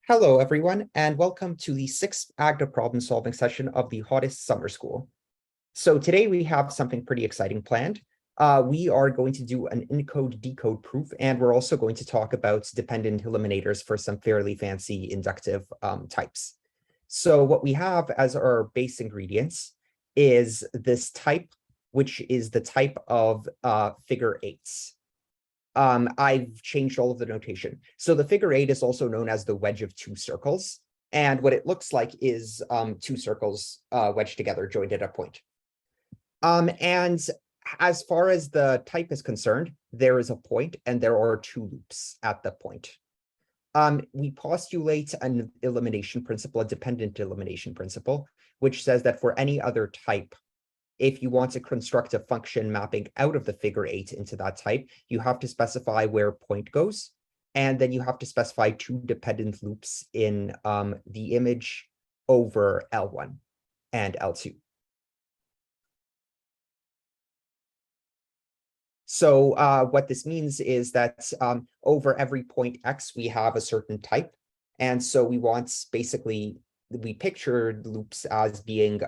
Hello, everyone, and welcome to the sixth Agda Problem Solving Session of the HoTTEST Summer School. So today we have something pretty exciting planned. We are going to do an encode-decode proof, and we're also going to talk about dependent eliminators for some fairly fancy inductive types. So what we have as our base ingredients is this type, which is the type of figure eights. I've changed all of the notation. So the figure eight is also known as the wedge of two circles. And what it looks like is two circles wedged together, joined at a point. And as far as the type is concerned, there is a point and there are two loops at the point. We postulate an elimination principle, a dependent elimination principle, which says that for any other type, if you want to construct a function mapping out of the figure eight into that type, you have to specify where point goes. And then you have to specify two dependent loops in the image over L1 and L2. So what this means is that over every point X, we have a certain type. And so we want basically, we pictured loops as being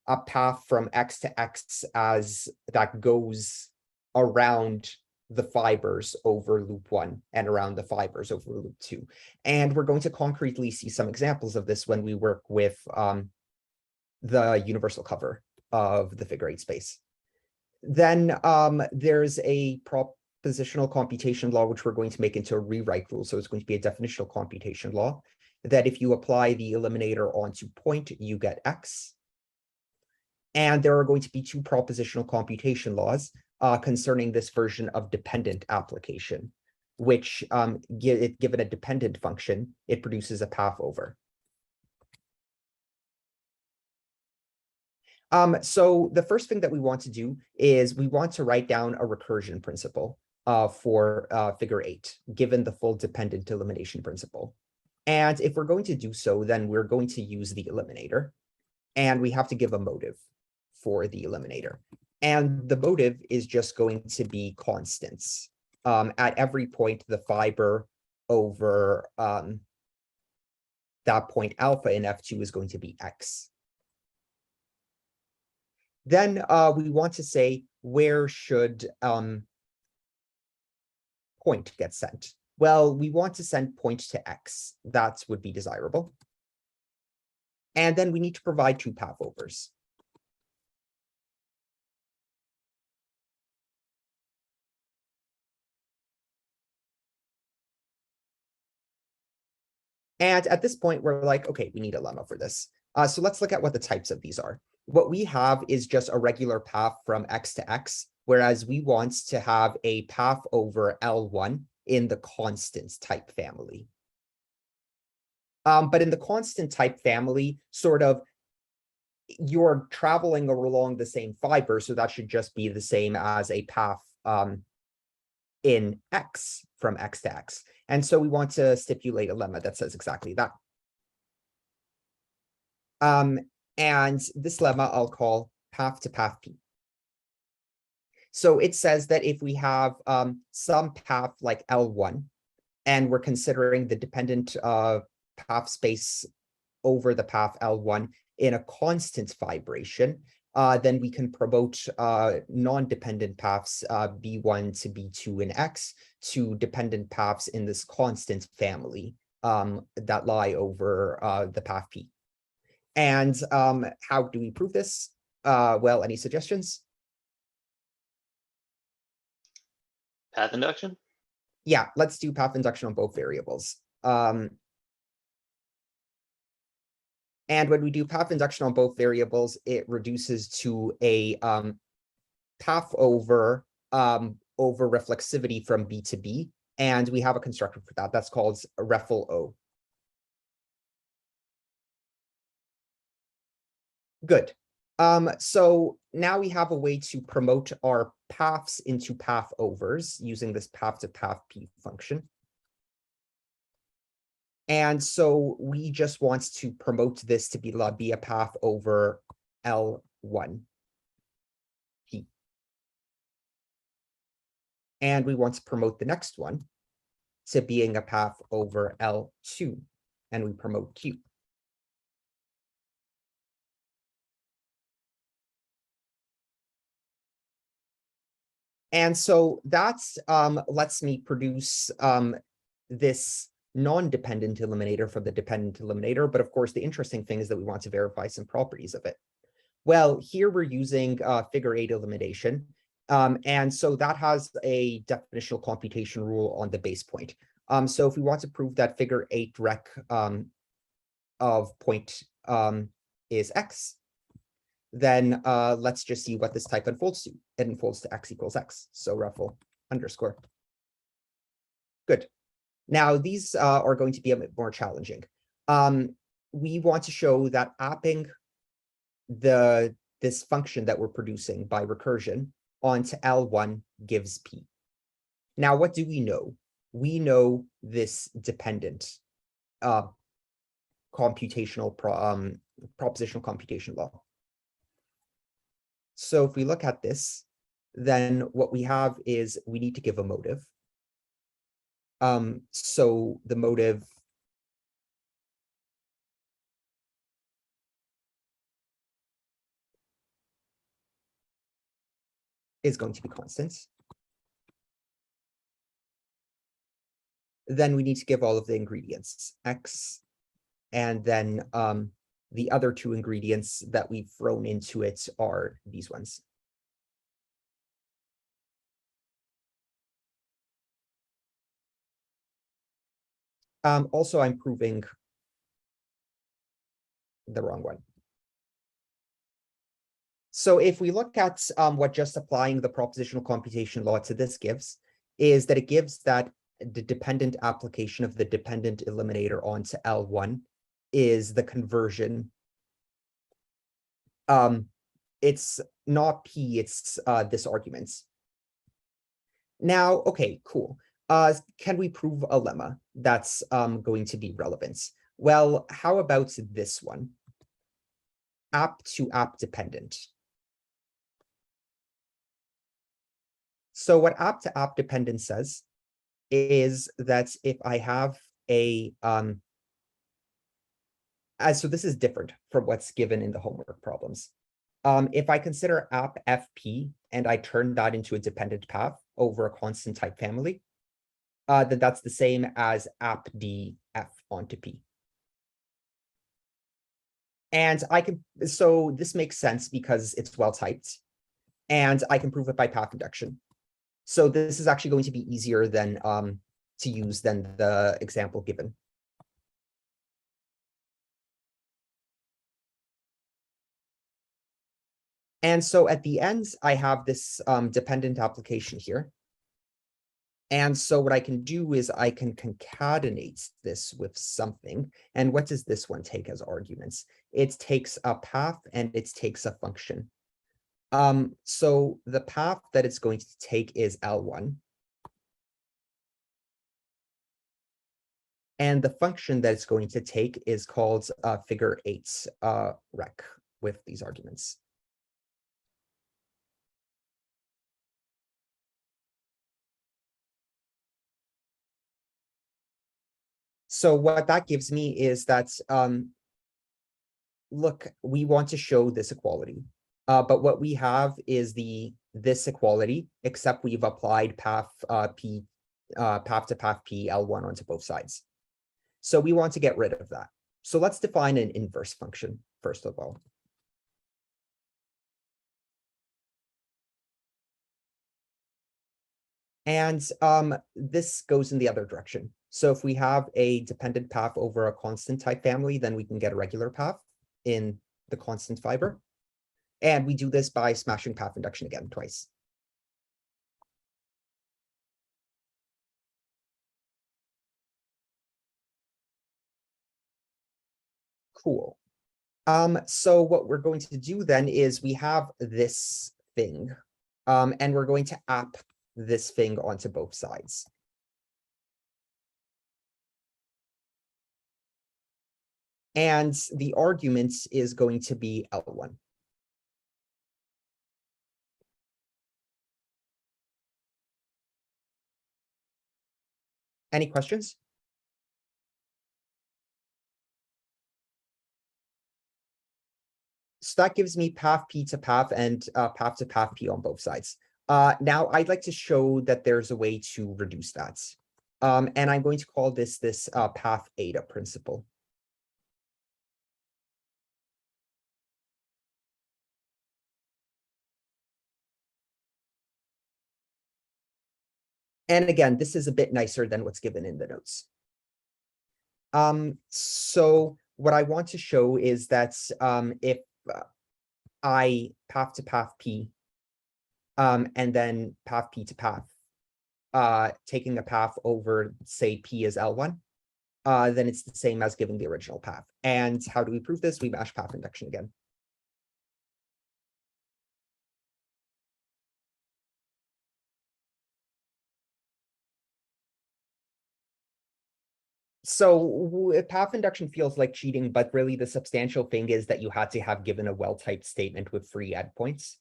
a path from X to X as that goes around the fibers over loop one and around the fibers over loop two. And we're going to concretely see some examples of this when we work with the universal cover of the figure eight space. Then there's a propositional computation law, which we're going to make into a rewrite rule. So it's going to be a definitional computation law that if you apply the eliminator onto point, you get X. And there are going to be two propositional computation laws concerning this version of dependent application, which given a dependent function, it produces a path over. So the first thing that we want to do is we want to write down a recursion principle for figure eight, given the full dependent elimination principle. And if we're going to do so, then we're going to use the eliminator, and we have to give a motive for the eliminator. And the motive is just going to be constants. At every point, the fiber over that point alpha in F2 is going to be X. Then we want to say, where should point get sent? Well, we want to send point to X. That would be desirable. And then we need to provide two path overs. And at this point, we're like, okay, we need a lemma for this. So let's look at what the types of these are. What we have is just a regular path from X to X, whereas we want to have a path over L1 in the constant type family. But in the constant type family, sort of, you're traveling along the same fiber, so that should just be the same as a path in X from X to X. And so we want to stipulate a lemma that says exactly that. And this lemma I'll call path to path P. So it says that if we have some path like L1, and we're considering the dependent path space over the path L1 in a constant vibration, then we can promote non-dependent paths B1 to B2 in X to dependent paths in this constant family that lie over the path P. And how do we prove this? Well, any suggestions? Path induction? Yeah, let's do path induction on both variables. And when we do path induction on both variables, it reduces to a path over reflexivity from B to B. And we have a constructor for that. That's called refl O. Good. So now we have a way to promote our paths into path overs using this path to path P function. And so we just want to promote this to be a path over L1 P. And we want to promote the next one to being a path over L2 and we promote Q. And so that lets me produce this non-dependent eliminator from the dependent eliminator. But of course, the interesting thing is that we want to verify some properties of it. Well, here we're using figure 8 elimination. And so that has a definitional computation rule on the base point. So if we want to prove that figure 8 rec of point is x, then let's just see what this type unfolds to. It unfolds to x equals x. So ruffle underscore. Good. Now these are going to be a bit more challenging. We want to show that apping this function that we're producing by recursion onto L1 gives P. Now, what do we know? We know this dependent propositional computation law. So if we look at this, then what we have is we need to give a motive. So the motive is going to be constant. Then we need to give all of the ingredients, x, and then the other two ingredients that we've thrown into it are these ones. Also, I'm proving the wrong one. So if we look at what just applying the propositional computation law to this gives, is that it gives that the dependent application of the dependent eliminator onto L1 is the conversion. It's not P, it's this argument. Now, okay, cool. Can we prove a lemma that's going to be relevant? Well, how about this one? App to app dependent. So what app to app dependent says is that if I have a so this is different from what's given in the homework problems. If I consider app FP and I turn that into a dependent path over a constant type family, then that's the same as app DF onto P. And I can, so this makes sense because it's well typed, and I can prove it by path induction. So this is actually going to be easier than to use than the example given. And so at the end, I have this dependent application here. And so what I can do is I can concatenate this with something. And what does this one take as arguments? It takes a path and it takes a function. So the path that it's going to take is L1. And the function that it's going to take is called figure 8 rec with these arguments. So what that gives me is that, look, we want to show this equality. But what we have is this equality, except we've applied path P, path to path P L1 onto both sides. So we want to get rid of that. So let's define an inverse function, first of all. And this goes in the other direction. So if we have a dependent path over a constant type family, then we can get a regular path in the constant fiber. And we do this by smashing path induction again twice. Cool. So what we're going to do then is we have this thing, and we're going to app this thing onto both sides. And the argument is going to be L1. Any questions? So that gives me path p to path and path to path p on both sides. Now I'd like to show that there's a way to reduce that. And I'm going to call this path eta principle. And again, this is a bit nicer than what's given in the notes. So what I want to show is that if I path to path p, and then path p to path, taking a path over, say, p is L1, then it's the same as giving the original path. And how do we prove this? We mash path induction again. So path induction feels like cheating, but really the substantial thing is that you had to have given a well-typed statement with 3 endpoints.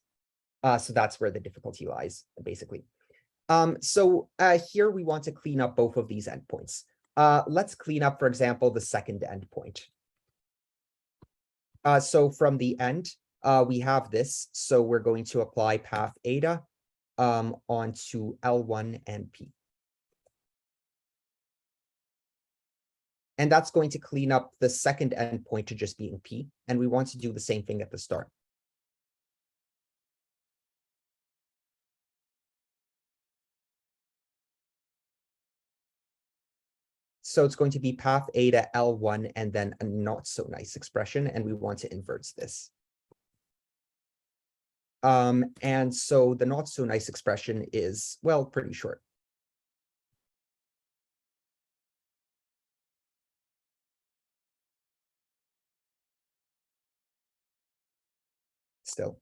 So that's where the difficulty lies, basically. So here we want to clean up both of these endpoints. Let's clean up, for example, the second endpoint. So from the end, we have this. So we're going to apply path eta onto L1 and P. And that's going to clean up the second endpoint to just being P. And we want to do the same thing at the start. So it's going to be path eta L1 and then a not so nice expression. And we want to invert this. And so the not so nice expression is, well, pretty short. Still.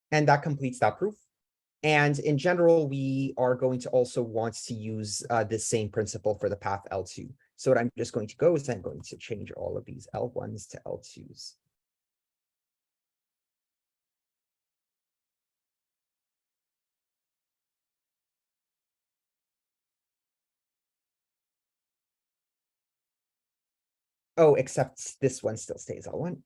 And that completes that proof. And in general, we are going to also want to use this same principle for the path L2. So what I'm just going to go is I'm going to change all of these L1s to L2s. Oh, except this one still stays L1.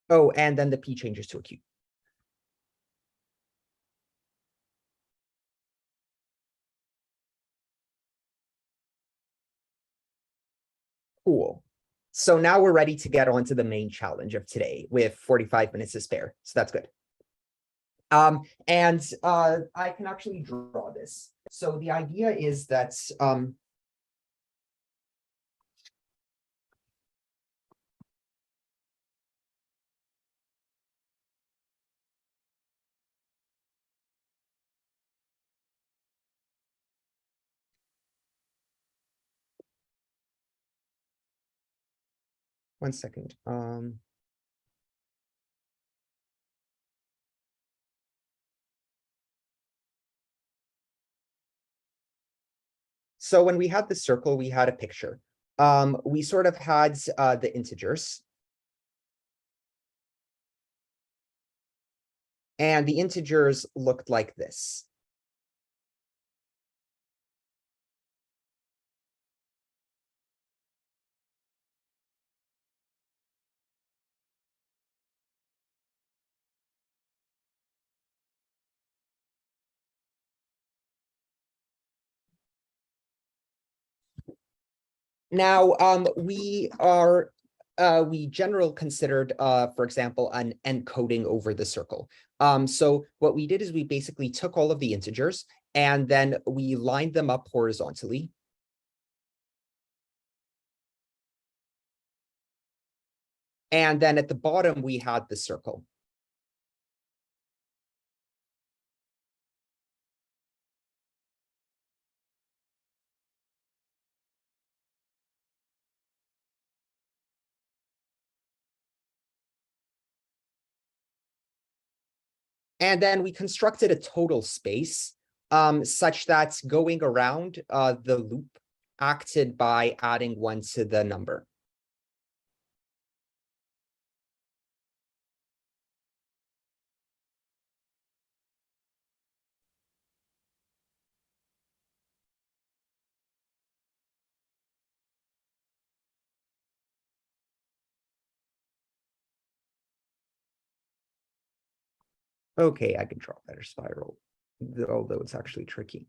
Oh, and then the P changes to a Q. Cool. So now we're ready to get on to the main challenge of today with 45 minutes to spare. So that's good. And I can actually draw this. So the idea is that one second. So when we had the circle, we had a picture. We sort of had the integers. And the integers looked like this. Now, we general considered, for example, an encoding over the circle. So what we did is we basically took all of the integers and then we lined them up horizontally. And then at the bottom, we had the circle. And then we constructed a total space such that going around the loop acted by adding 1 to the number. Okay, I can draw a better spiral, although it's actually tricky.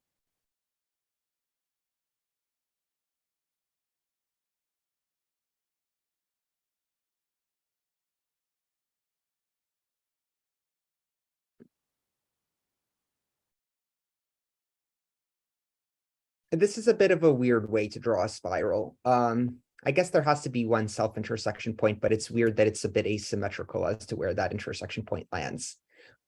This is a bit of a weird way to draw a spiral. I guess there has to be one self-intersection point, but it's weird that it's a bit asymmetrical as to where that intersection point lands.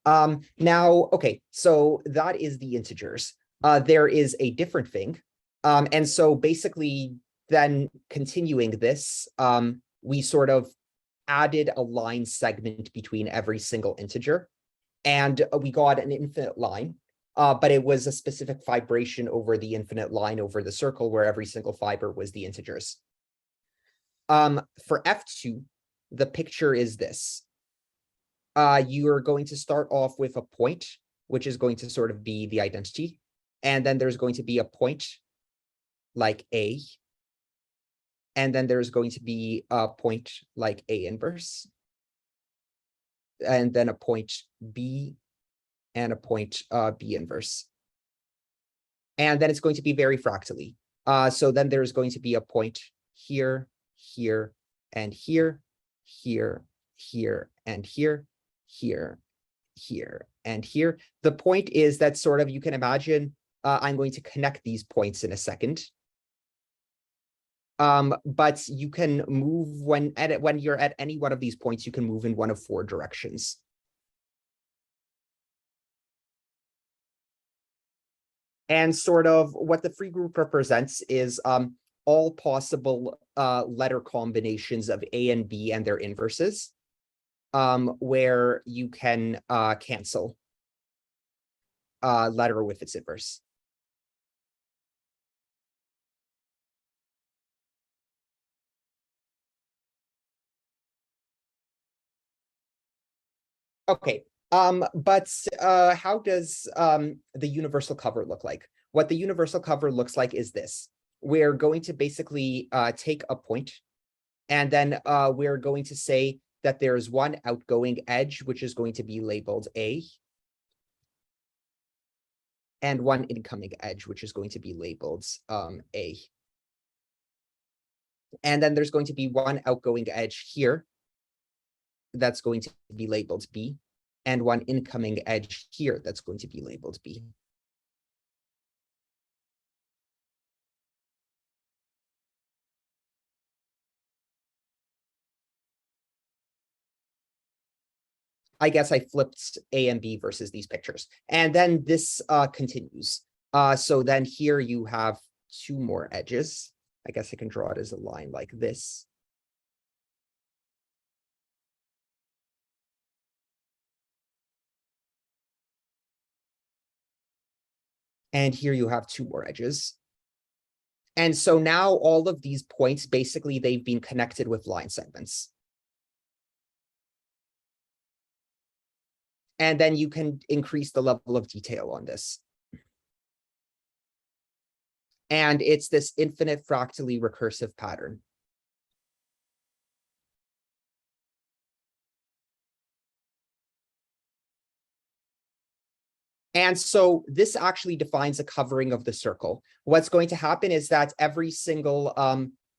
Now, okay, so that is the integers. There is a different thing. And so basically then continuing this, we sort of added a line segment between every single integer, and we got an infinite line. But it was a specific fibration over the infinite line over the circle where every single fiber was the integers. For F2, the picture is this. You are going to start off with a point, which is going to sort of be the identity. And then there's going to be a point like A. And then there's going to be a point like A inverse. And then a point B and a point B inverse. And then it's going to be very fractally. So then there's going to be a point here, here, and here, here, here, and here, here, here, and here. The point is that sort of, you can imagine, I'm going to connect these points in a second. But you can move when you're at any one of these points, you can move in one of 4 directions. And sort of what the free group represents is all possible letter combinations of A and B and their inverses, where you can cancel letter with its inverse. Okay, but how does the universal cover look like? What the universal cover looks like is this. We're going to basically take a point, and then we're going to say that there's one outgoing edge, which is going to be labeled A, and one incoming edge, which is going to be labeled A. And then there's going to be one outgoing edge here that's going to be labeled B, and one incoming edge here that's going to be labeled B. I guess I flipped A and B versus these pictures. And then this continues. So then here you have 2 more edges. I guess I can draw it as a line like this. And here you have 2 more edges. And so now all of these points, basically, they've been connected with line segments. And then you can increase the level of detail on this. And it's this infinite fractally recursive pattern. And so this actually defines a covering of the circle. What's going to happen is that every single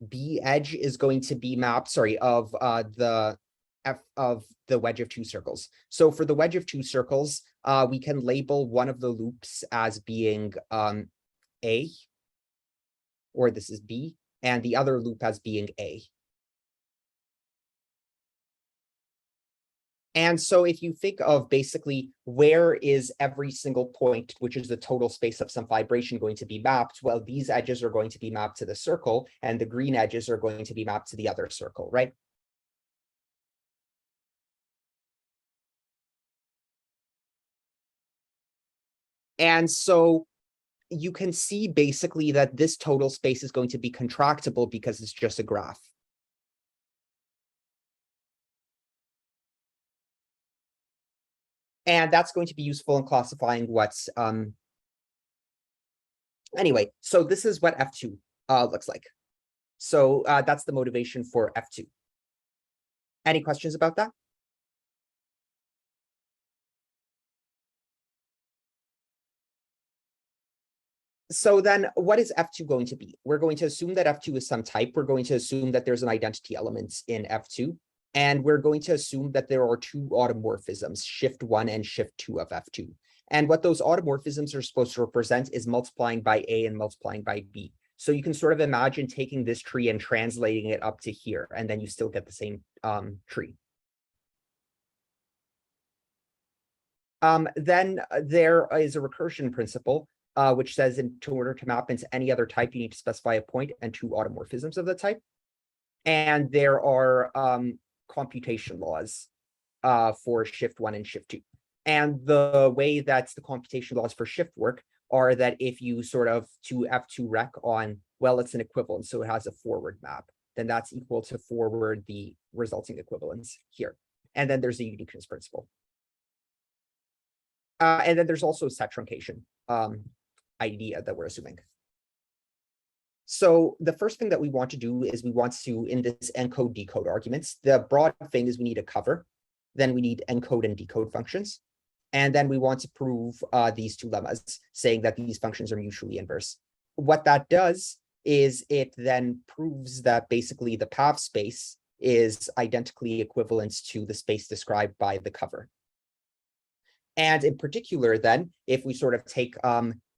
B edge is going to be mapped, of the F of the wedge of 2 circles. So for the wedge of 2 circles, we can label one of the loops as being A, or this is B, and the other loop as being A. And so if you think of basically where is every single point, which is the total space of some vibration, going to be mapped, well, these edges are going to be mapped to the circle, and the green edges are going to be mapped to the other circle, right? And so you can see basically that this total space is going to be contractible because it's just a graph. And that's going to be useful in classifying what's anyway, so this is what F2 looks like. So that's the motivation for F2. Any questions about that? So then what is F2 going to be? We're going to assume that F2 is some type. We're going to assume that there's an identity element in F2. And we're going to assume that there are two automorphisms, shift 1 and shift 2 of F2. And what those automorphisms are supposed to represent is multiplying by A and multiplying by B. So you can sort of imagine taking this tree and translating it up to here, and then you still get the same tree. Then there is a recursion principle, which says in order to map into any other type, you need to specify a point and two automorphisms of the type. And there are computation laws for shift 1 and shift 2. And the way that the computation laws for shift work are that if you sort of to F2 rec on, well, it's an equivalence, so it has a forward map, then that's equal to forward the resulting equivalence here. And then there's a uniqueness principle. And then there's also set truncation idea that we're assuming. So the first thing that we want to do is we want to, in this encode decode arguments, the broad thing is we need a cover, then we need encode and decode functions. And then we want to prove these two lemmas, saying that these functions are mutually inverse. What that does is it then proves that basically the path space is identically equivalent to the space described by the cover. And in particular, then, if we sort of take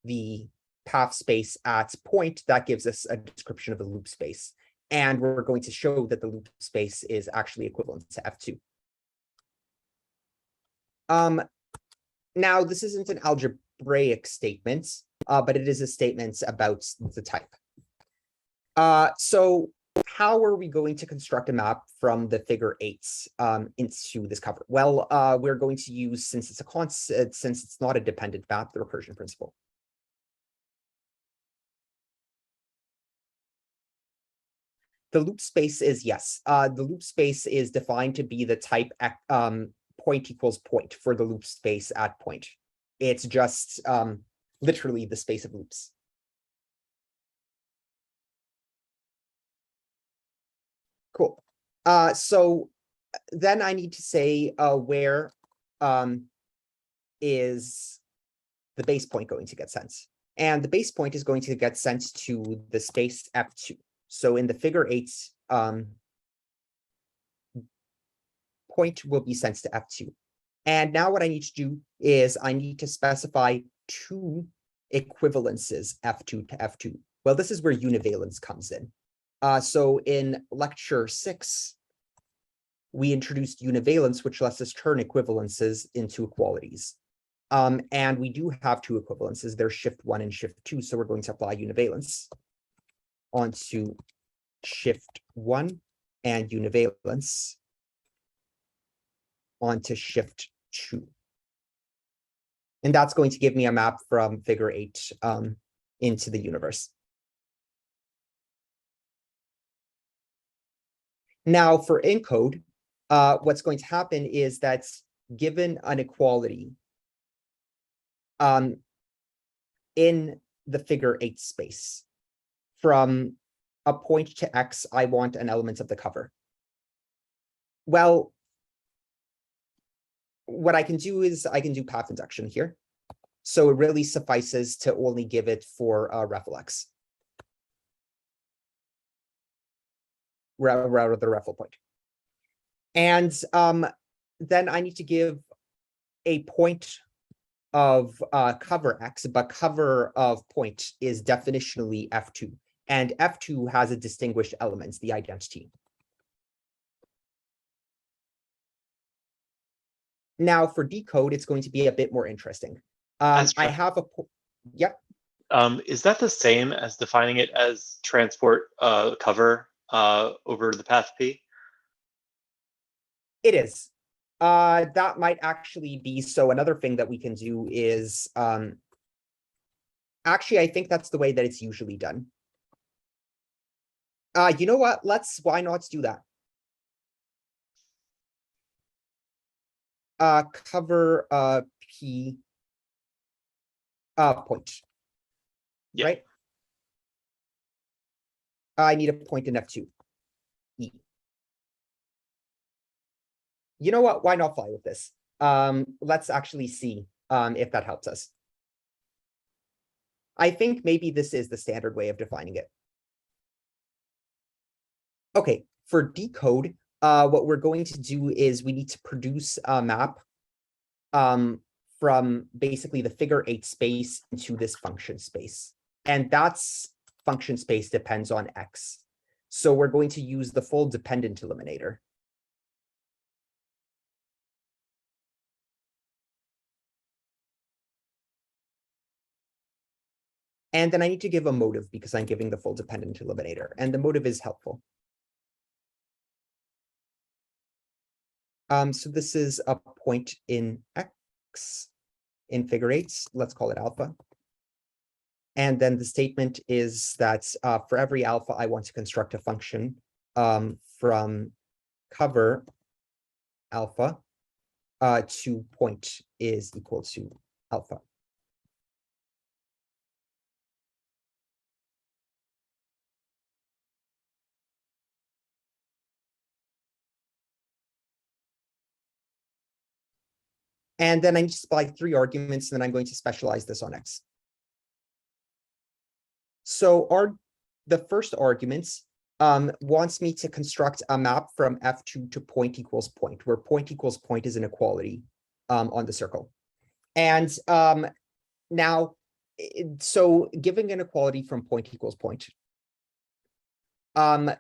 the path space at point, that gives us a description of the loop space. And we're going to show that the loop space is actually equivalent to F2. Now, this isn't an algebraic statement, but it is a statement about the type. So how are we going to construct a map from the figure 8 into this cover? Well, we're going to use, since it's a constant, since it's not a dependent map, the recursion principle. The loop space is, yes, the loop space is defined to be the type point equals point for the loop space at point. It's just literally the space of loops. Cool. So then I need to say where is the base point going to get sent? And the base point is going to get sent to the space F2. So in the figure 8, point will be sent to F2. And now what I need to do is I need to specify two equivalences F2 to F2. Well, this is where univalence comes in. So in lecture 6, we introduced univalence, which lets us turn equivalences into equalities. And we do have two equivalences. They're shift 1 and shift 2. So we're going to apply univalence onto shift 1 and univalence onto shift 2. And that's going to give me a map from figure 8 into the universe. Now for encode, what's going to happen is that given an equality in the figure 8 space, from a point to X, I want an element of the cover. Well, what I can do is I can do path induction here. So it really suffices to only give it for reflex. Rather the refl point. And then I need to give a point of cover X, but cover of point is definitionally F2. And F2 has a distinguished element, the identity. Now for decode, it's going to be a bit more interesting. I have a, yep. Is that the same as defining it as transport cover over the path P? It is. That might actually be, so another thing that we can do is, actually, I think that's the way that it's usually done. You know what? Why not do that? Cover P point. Yeah. Right? I need a point in F2. E. You know what? Why not fly with this? Let's actually see if that helps us. I think maybe this is the standard way of defining it. Okay, for decode, what we're going to do is we need to produce a map from basically the figure 8 space into this function space. And that's function space depends on X. So we're going to use the full dependent eliminator. And then I need to give a motive because I'm giving the full dependent eliminator, and the motive is helpful. So this is a point in X in figure 8. Let's call it alpha. And then the statement is that for every alpha, I want to construct a function from cover alpha to point is equal to alpha. And then I need to supply 3 arguments, and then I'm going to specialize this on X. So the first argument wants me to construct a map from F2 to point equals point, where point equals point is an equality on the circle. And now, so giving an equality from point equals point,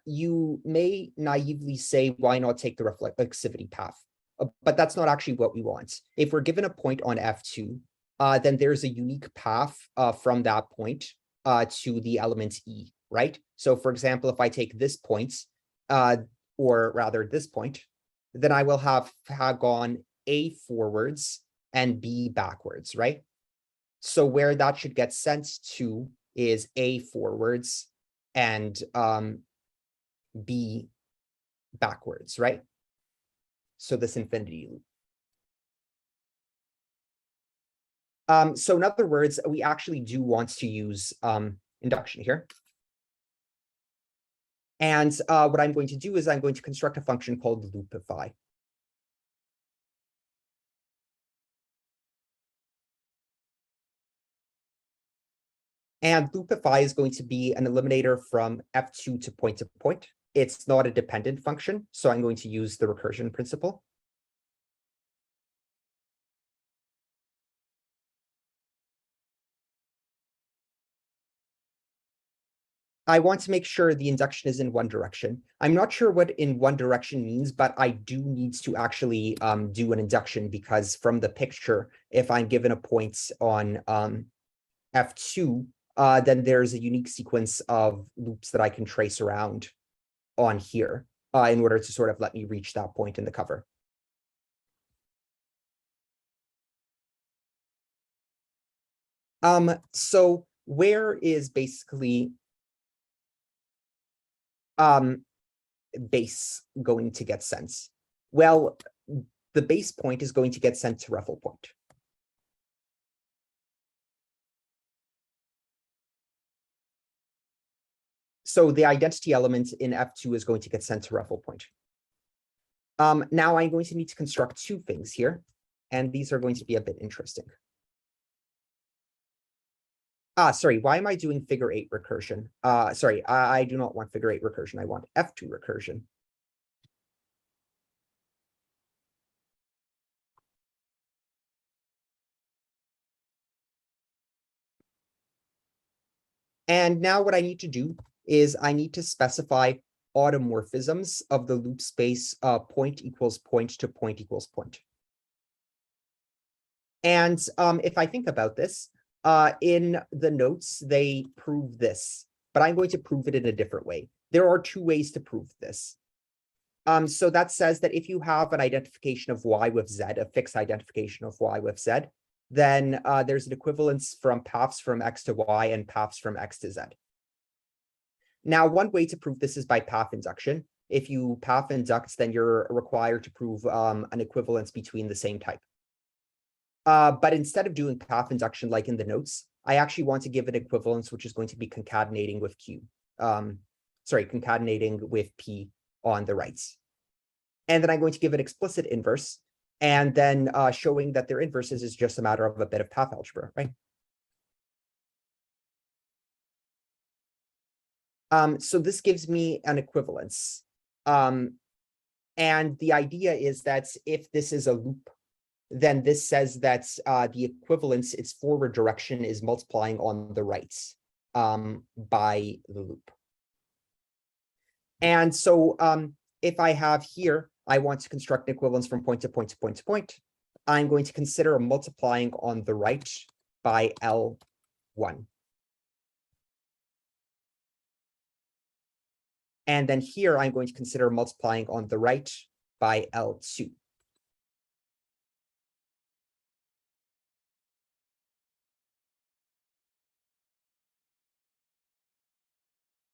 you may naively say, why not take the reflexivity path? But that's not actually what we want. If we're given a point on F2, then there's a unique path from that point to the element E, right? So for example, if I take this point, or rather this point, then I will have gone A forwards and B backwards, right? So where that should get sent to is A forwards and B backwards, right? So this infinity loop. So in other words, we actually do want to use induction here. And what I'm going to do is I'm going to construct a function called loopify. And loopify is going to be an eliminator from F2 to point. It's not a dependent function, so I'm going to use the recursion principle. I want to make sure the induction is in one direction. I'm not sure what in one direction means, but I do need to actually do an induction because from the picture, if I'm given a point on F2, then there's a unique sequence of loops that I can trace around on here in order to sort of let me reach that point in the cover. So where is basically base going to get sent? Well, the base point is going to get sent to reference point. So the identity element in F2 is going to get sent to reference point. Now I'm going to need to construct 2 things here, and these are going to be a bit interesting. Sorry, why am I doing figure 8 recursion? Sorry, I do not want figure 8 recursion. I want F2 recursion. And now what I need to do is I need to specify automorphisms of the loop space point equals point to point equals point. And if I think about this, in the notes, they prove this, but I'm going to prove it in a different way. There are 2 ways to prove this. So that says that if you have an identification of Y with Z, a fixed identification of Y with Z, then there's an equivalence from paths from X to Y and paths from X to Z. Now, one way to prove this is by path induction. If you path induct, then you're required to prove an equivalence between the same type. But instead of doing path induction like in the notes, I actually want to give an equivalence, which is going to be concatenating with Q. Concatenating with P on the rights. And then I'm going to give an explicit inverse, and then showing that their inverses is just a matter of a bit of path algebra, right? So this gives me an equivalence. And the idea is that if this is a loop, then this says that the equivalence, its forward direction, is multiplying on the right by the loop. And so if I have here, I want to construct an equivalence from point to point to point to point, I'm going to consider multiplying on the right by L1. And then here, I'm going to consider multiplying on the right by L2.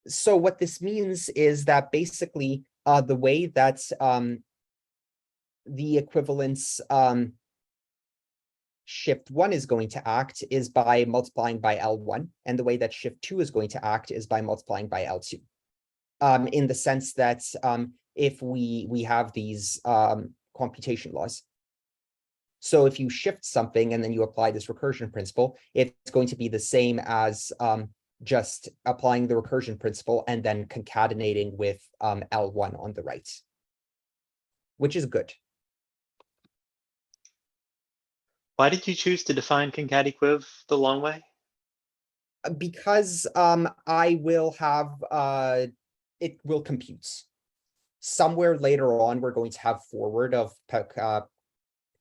So what this means is that basically the way that the equivalence shift 1 is going to act is by multiplying by L1, and the way that shift 2 is going to act is by multiplying by L2. In the sense that if we have these computation laws. So if you shift something and then you apply this recursion principle, it's going to be the same as just applying the recursion principle and then concatenating with L1 on the right, which is good. Why did you choose to define concatequiv the long way? Because I will have, it will compute. Somewhere later on, we're going to have forward of,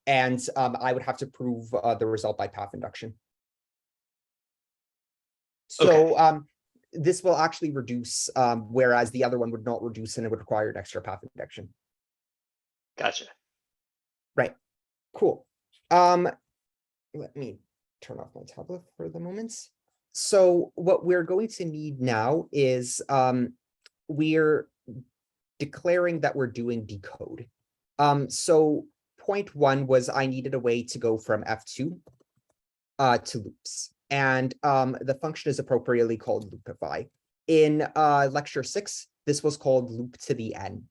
and I would have to prove the result by path induction. So Okay. This will actually reduce, whereas the other one would not reduce and it would require an extra path induction. Gotcha. Right. Cool. Let me turn off my tablet for the moment. So what we're going to need now is we're declaring that we're doing decode. So point 1 was I needed a way to go from F2 to loops. And the function is appropriately called loopify. In lecture 6, this was called loop to the n.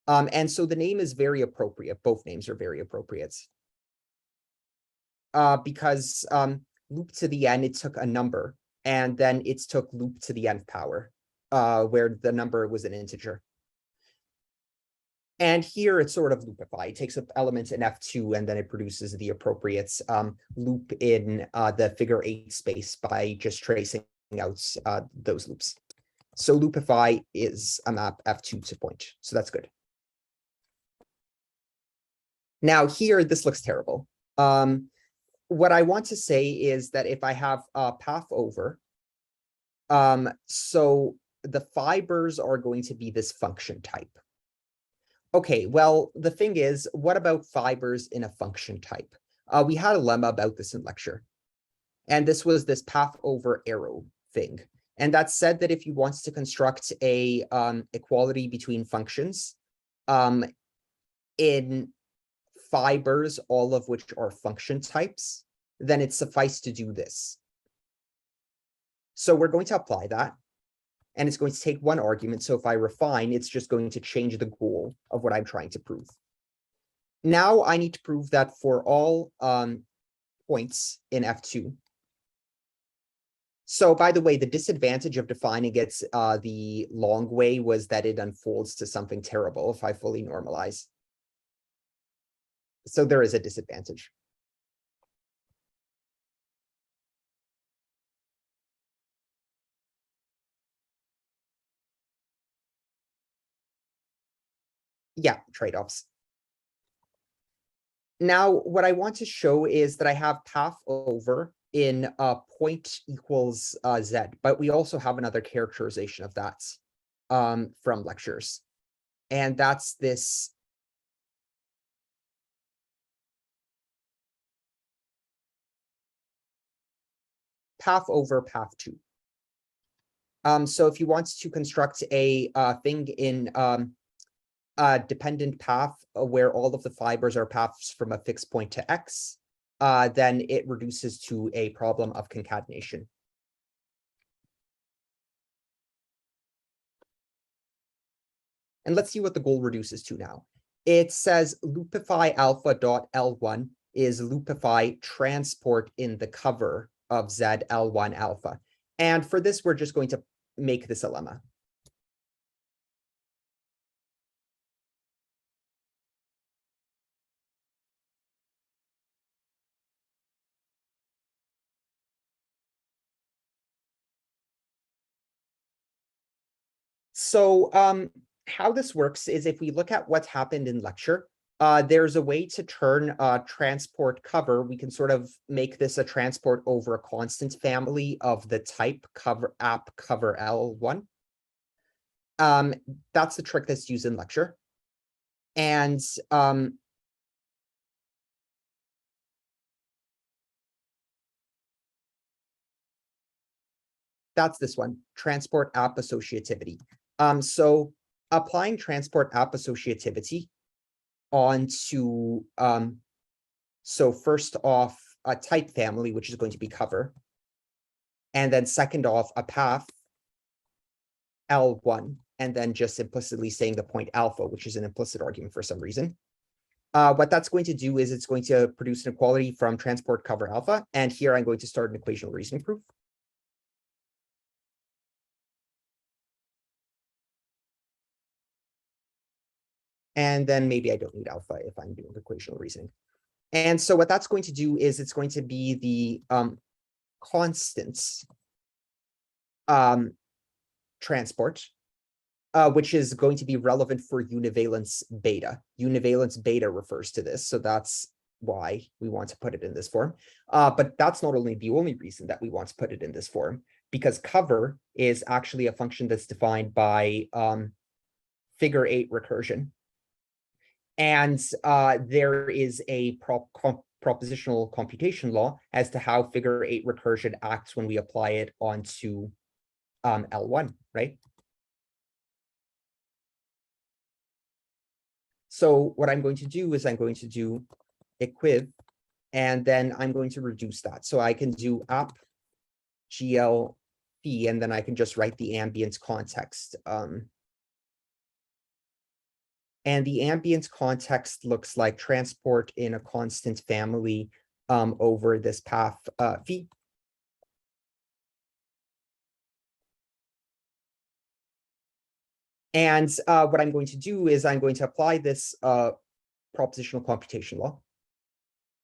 And so the name is very appropriate. Both names are very appropriate. Because loop to the n, it took a number, and then it took loop to the nth power, where the number was an integer. And here it's sort of loopify. It takes up elements in F2 and then it produces the appropriate loop in the figure 8 space by just tracing out those loops. So loopify is a map F2 to point. So that's good. Now here, this looks terrible. What I want to say is that if I have a path over, so the fibers are going to be this function type. Okay, well, the thing is, what about fibers in a function type? We had a lemma about this in lecture. And this was this path over arrow thing. And that said that if you want to construct a equality between functions in fibers, all of which are function types, then it suffices to do this. So we're going to apply that. And it's going to take one argument. So if I refine, it's just going to change the goal of what I'm trying to prove. Now I need to prove that for all points in F2. So by the way, the disadvantage of defining it the long way was that it unfolds to something terrible if I fully normalize. So there is a disadvantage. Yeah, trade-offs. Now, what I want to show is that I have path over in point equals z, but we also have another characterization of that from lectures. And that's this path over path 2. So if you want to construct a thing in dependent path where all of the fibers are paths from a fixed point to x, then it reduces to a problem of concatenation. And let's see what the goal reduces to now. It says loopify alpha dot L1 is loopify transport in the cover of Z L1 alpha. And for this, we're just going to make this a lemma. So how this works is if we look at what's happened in lecture, there's a way to turn transport cover. We can sort of make this a transport over a constant family of the type cover app cover L1. That's the trick that's used in lecture. And that's this one, transport app associativity. So applying transport app associativity onto, so first off, a type family, which is going to be cover. And then second off, a path L1, and then just implicitly saying the point alpha, which is an implicit argument for some reason. What that's going to do is it's going to produce an equality from transport cover alpha. And here I'm going to start an equational reasoning proof. And then maybe I don't need alpha if I'm doing equational reasoning. And so what that's going to do is it's going to be the constants transport, which is going to be relevant for univalence beta. Univalence beta refers to this, so that's why we want to put it in this form. But that's not only the only reason that we want to put it in this form, because cover is actually a function that's defined by figure 8 recursion. And there is a propositional computation law as to how figure 8 recursion acts when we apply it onto L1, right? So what I'm going to do is I'm going to do equiv, and then I'm going to reduce that. So I can do app GL phi, and then I can just write the ambient context. And the ambient context looks like transport in a constant family over this path phi. And what I'm going to do is I'm going to apply this propositional computation law.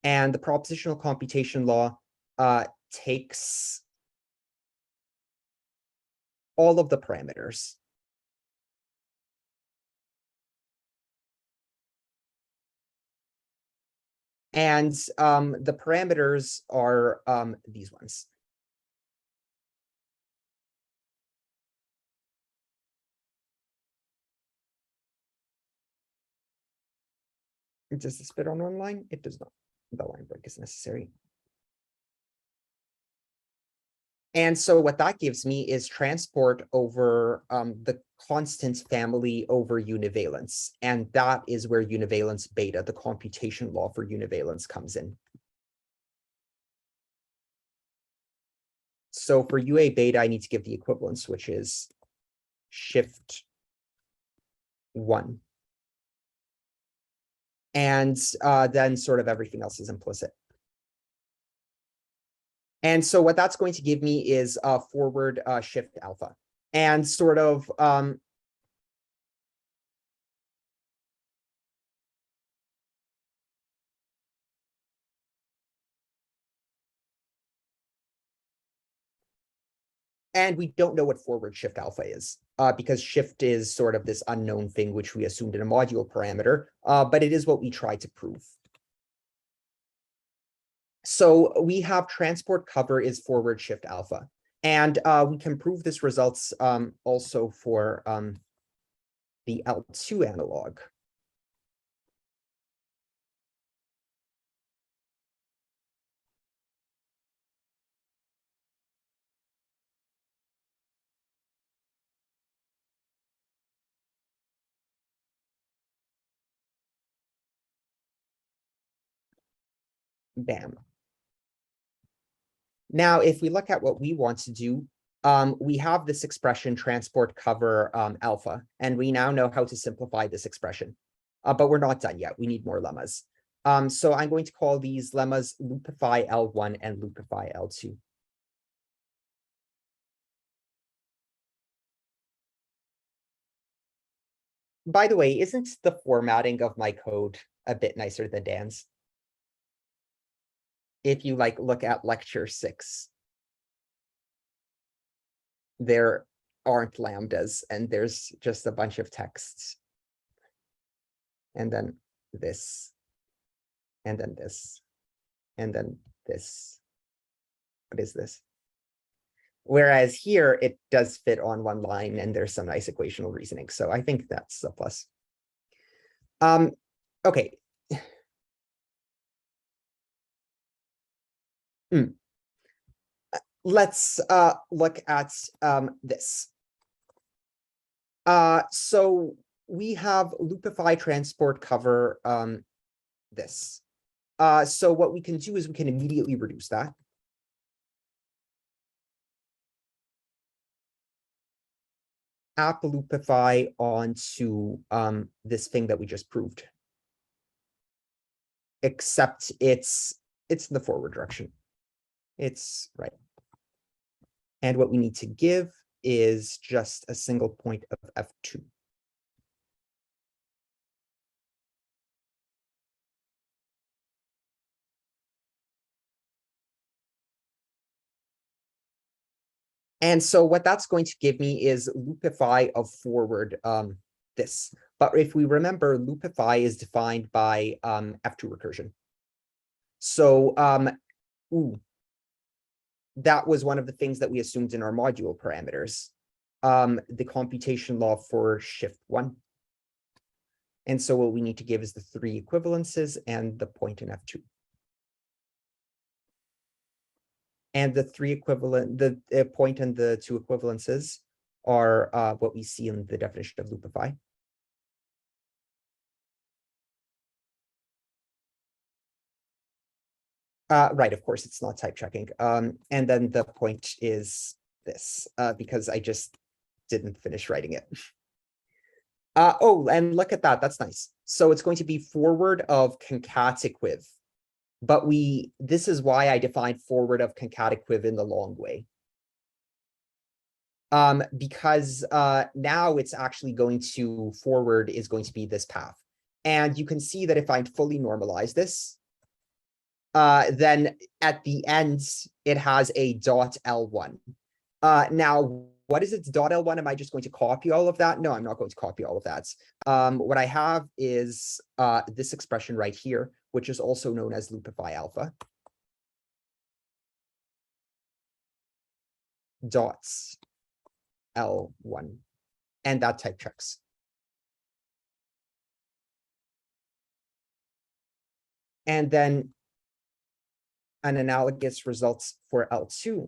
And the propositional computation law takes all of the parameters. And the parameters are these ones. Does this fit on one line? It does not. The line break is necessary. And so what that gives me is transport over the constant family over univalence. And that is where univalence beta, the computation law for univalence, comes in. So for UA beta, I need to give the equivalence, which is shift 1. And then sort of everything else is implicit. And so what that's going to give me is forward shift alpha. And sort of and we don't know what forward shift alpha is, because shift is sort of this unknown thing, which we assumed in a module parameter, but it is what we tried to prove. So we have transport cover is forward shift alpha. And we can prove this results also for the L2 analog. Bam. Now, if we look at what we want to do, we have this expression transport cover alpha, and we now know how to simplify this expression. But we're not done yet. We need more lemmas. So I'm going to call these lemmas loopify L1 and loopify L2. By the way, isn't the formatting of my code a bit nicer than Dan's? If you look at lecture 6, there aren't lambdas, and there's just a bunch of texts. And then this, and then this, and then this. What is this? Whereas here, it does fit on one line, and there's some nice equational reasoning. So I think that's a plus. Okay. Let's look at this. So we have loopify, transport, cover this. So what we can do is we can immediately reduce that. App loopify onto this thing that we just proved. Except it's in the forward direction. It's right. And what we need to give is just a single point of F2. And so what that's going to give me is loopify of forward this. But if we remember, loopify is defined by F2 recursion. So that was one of the things that we assumed in our module parameters. The computation law for shift 1. And so what we need to give is the 3 equivalences and the point in F2. And the 3 equivalent, the point and the 2 equivalences are what we see in the definition of loopify. Right, of course, it's not type checking. And then the point is this, because I just didn't finish writing it. Oh, and look at that. That's nice. So it's going to be forward of concat equiv. But this is why I defined forward of concat equiv in the long way. Because now it's actually going to forward is going to be this path. And you can see that if I fully normalize this, then at the end, it has a dot L1. Now, what is its dot L1? Am I just going to copy all of that? No, I'm not going to copy all of that. What I have is this expression right here, which is also known as loopify alpha. Dots L1. And that type checks. And then an analogous results for L2.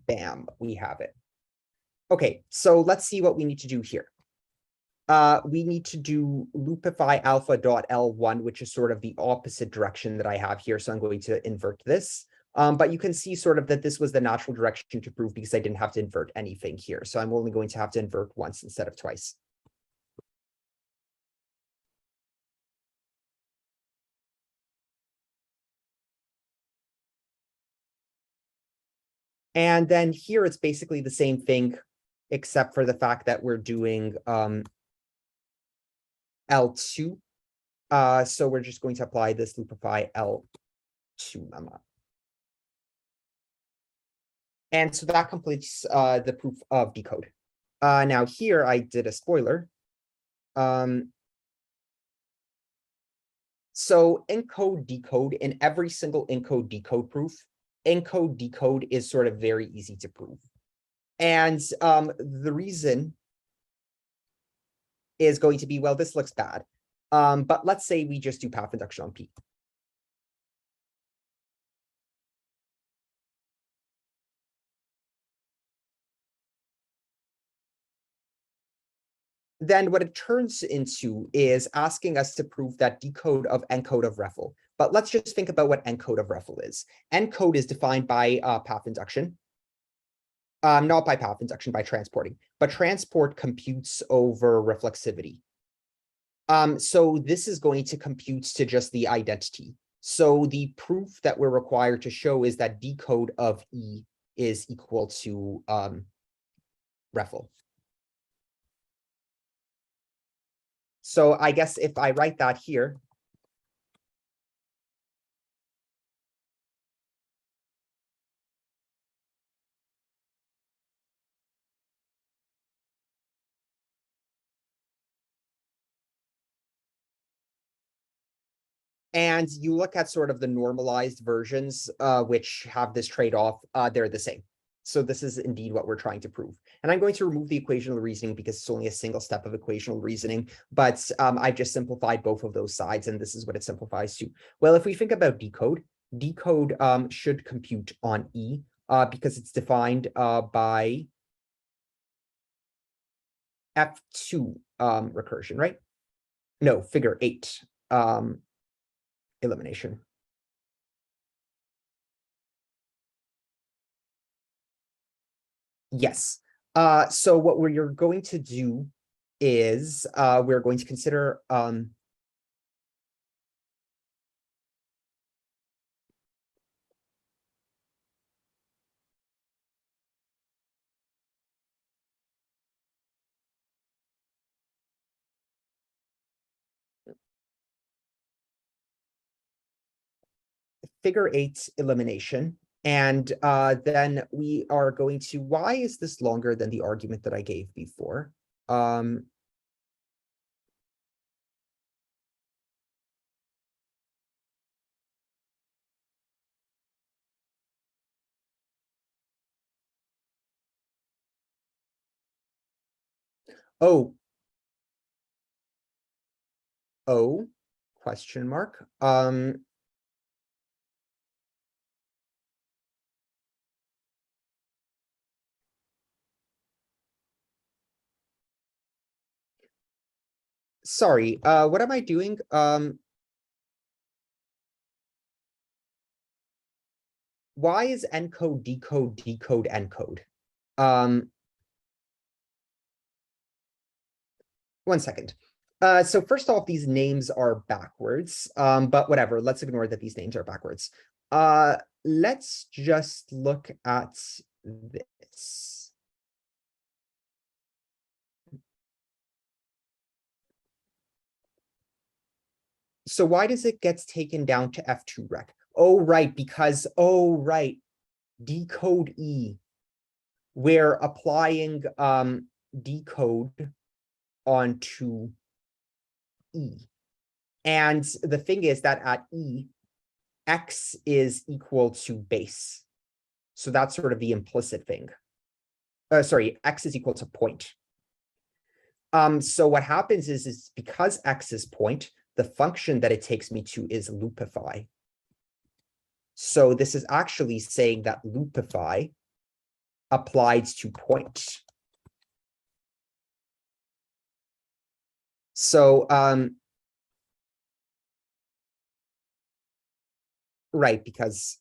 Bam, we have it. Okay, so let's see what we need to do here. We need to do loopify alpha dot L1, which is sort of the opposite direction that I have here. So I'm going to invert this. But you can see sort of that this was the natural direction to prove because I didn't have to invert anything here. So I'm only going to have to invert once instead of twice. And then here it's basically the same thing, except for the fact that we're doing L2. So we're just going to apply this loopify L2 lemma. And so that completes the proof of decode. Now here I did a spoiler. So encode decode in every single encode decode proof, encode decode is sort of very easy to prove. And the reason is going to be, well, this looks bad. But let's say we just do path induction on P. Then what it turns into is asking us to prove that decode of encode of REFL. But let's just think about what encode of REFL is. Encode is defined by path induction. Not by path induction, by transporting. But transport computes over reflexivity. So this is going to compute to just the identity. So the proof that we're required to show is that decode of E is equal to REFL. So I guess if I write that here, and you look at sort of the normalized versions, which have this trade-off, they're the same. So this is indeed what we're trying to prove. And I'm going to remove the equational reasoning because it's only a single step of equational reasoning, but I've just simplified both of those sides, and this is what it simplifies to. Well, if we think about decode, should compute on E because it's defined by F2 recursion, right? No, figure 8 elimination. Yes. So what we're going to do is we're going to consider figure 8 elimination. And then we are going to, why is this longer than the argument that I gave before? Oh, question mark. Sorry, what am I doing? Why is encode, decode, decode, encode? One second. So first off, these names are backwards, but whatever, let's ignore that these names are backwards. Let's just look at this. So why does it get taken down to F2 rec? Oh, right, because, oh, right, decode E. We're applying decode onto E. And the thing is that at E, X is equal to base. So that's sort of the implicit thing. Sorry, X is equal to point. So what happens is because X is point, the function that it takes me to is loopify. So this is actually saying that loopify applied to point. So, right, because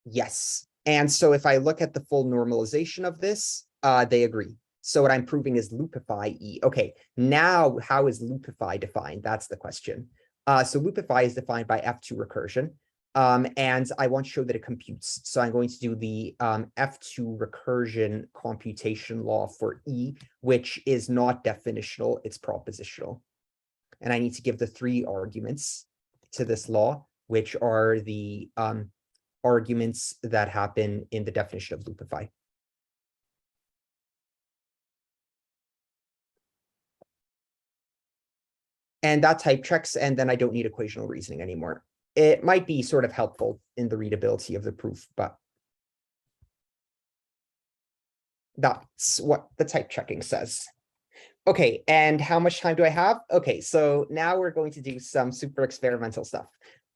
yes. And so if I look at the full normalization of this, they agree. So what I'm proving is loopify E. Okay, now how is loopify defined? That's the question. So loopify is defined by F2 recursion. And I want to show that it computes. So I'm going to do the F2 recursion computation law for E, which is not definitional, it's propositional. And I need to give the 3 arguments to this law, which are the arguments that happen in the definition of loopify. And that type checks, and then I don't need equational reasoning anymore. It might be sort of helpful in the readability of the proof, but that's what the type checking says. Okay, and how much time do I have? Okay, so now we're going to do some super experimental stuff.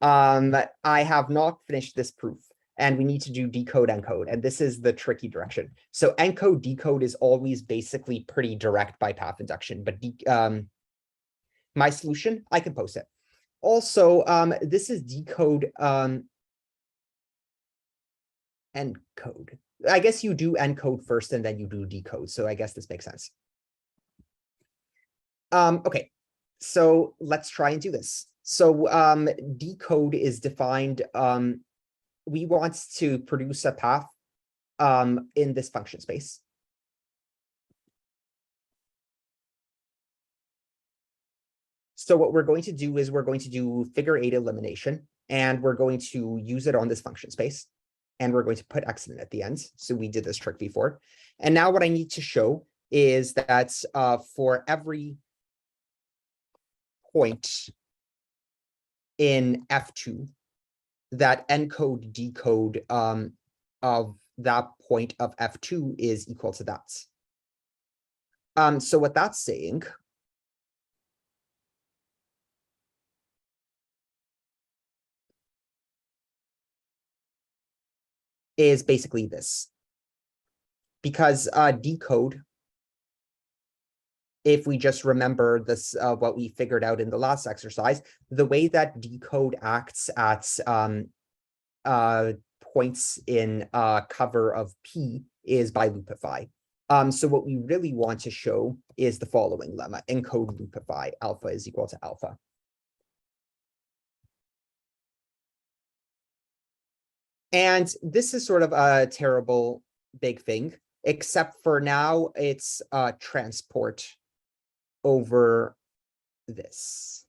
I have not finished this proof, and we need to do decode encode, and this is the tricky direction. So encode decode is always basically pretty direct by path induction, but my solution, I can post it. Also, this is decode encode. I guess you do encode first and then you do decode. So I guess this makes sense. Okay, so let's try and do this. So decode is defined, we want to produce a path in this function space. So what we're going to do is we're going to do figure 8 elimination, and we're going to use it on this function space. And we're going to put x in at the end. So we did this trick before. And now what I need to show is that for every point in F2, that encode decode of that point of F2 is equal to that. So what that's saying is basically this. Because decode, if we just remember this, what we figured out in the last exercise, the way that decode acts at points in cover of P is by loopify. So what we really want to show is the following lemma: encode loopify, alpha is equal to alpha. And this is sort of a terrible big thing, except for now it's transport over this.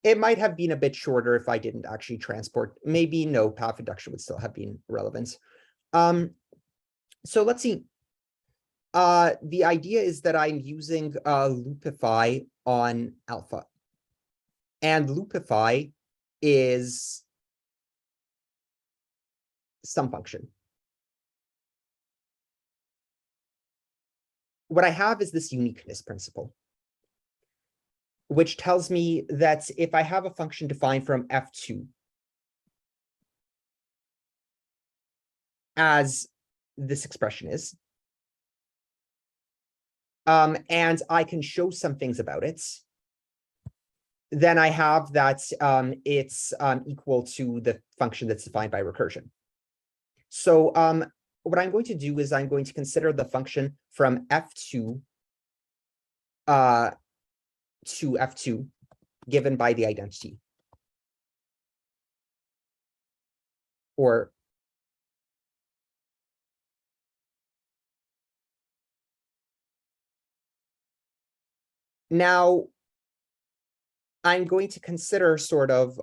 It might have been a bit shorter if I didn't actually transport. Maybe no, path induction would still have been relevant. So let's see. The idea is that I'm using loopify on alpha. And loopify is some function. What I have is this uniqueness principle, which tells me that if I have a function defined from F2 as this expression is, and I can show some things about it, then I have that it's equal to the function that's defined by recursion. So what I'm going to do is I'm going to consider the function from F2 to F2 given by the identity. Or now I'm going to consider sort of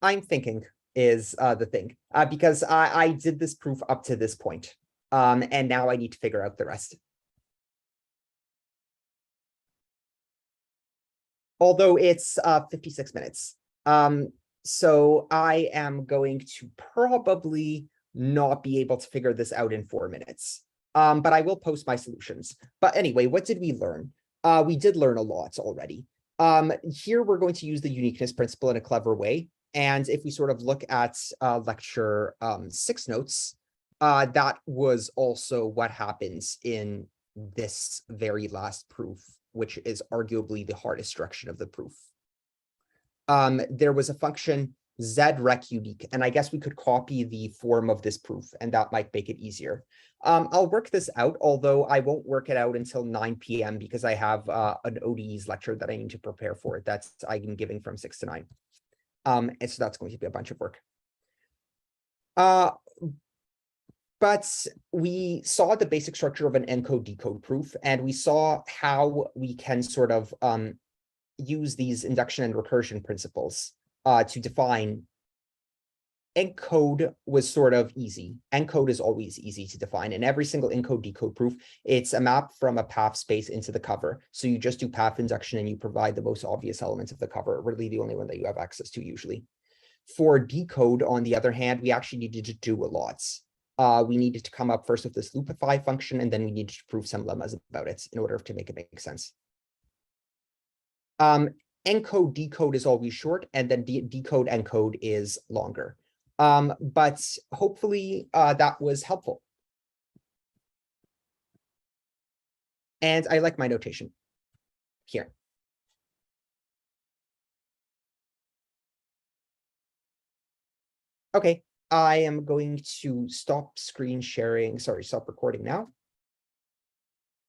I'm thinking is the thing, because I did this proof up to this point, and now I need to figure out the rest. Although it's 56 minutes. So I am going to probably not be able to figure this out in 4 minutes. But I will post my solutions. But anyway, what did we learn? We did learn a lot already. Here we're going to use the uniqueness principle in a clever way. And if we sort of look at lecture 6 notes, that was also what happens in this very last proof, which is arguably the hardest direction of the proof. There was a function zrec unique, and I guess we could copy the form of this proof, and that might make it easier. I'll work this out, although I won't work it out until 9 p.m. because I have an ODEs lecture that I need to prepare for. That's I'm giving from 6 to 9. And so that's going to be a bunch of work. But we saw the basic structure of an encode decode proof, and we saw how we can sort of use these induction and recursion principles to define. Encode was sort of easy. Encode is always easy to define. In every single encode decode proof, it's a map from a path space into the cover. So you just do path induction and you provide the most obvious elements of the cover, really the only one that you have access to usually. For decode, on the other hand, we actually needed to do a lot. we needed to come up first with this loopify function, and then we needed to prove some lemmas about it in order to make it make sense. Encode decode is always short, and then decode encode is longer. But hopefully that was helpful. And I like my notation here. Okay, I am going to stop screen sharing. Sorry, stop recording now.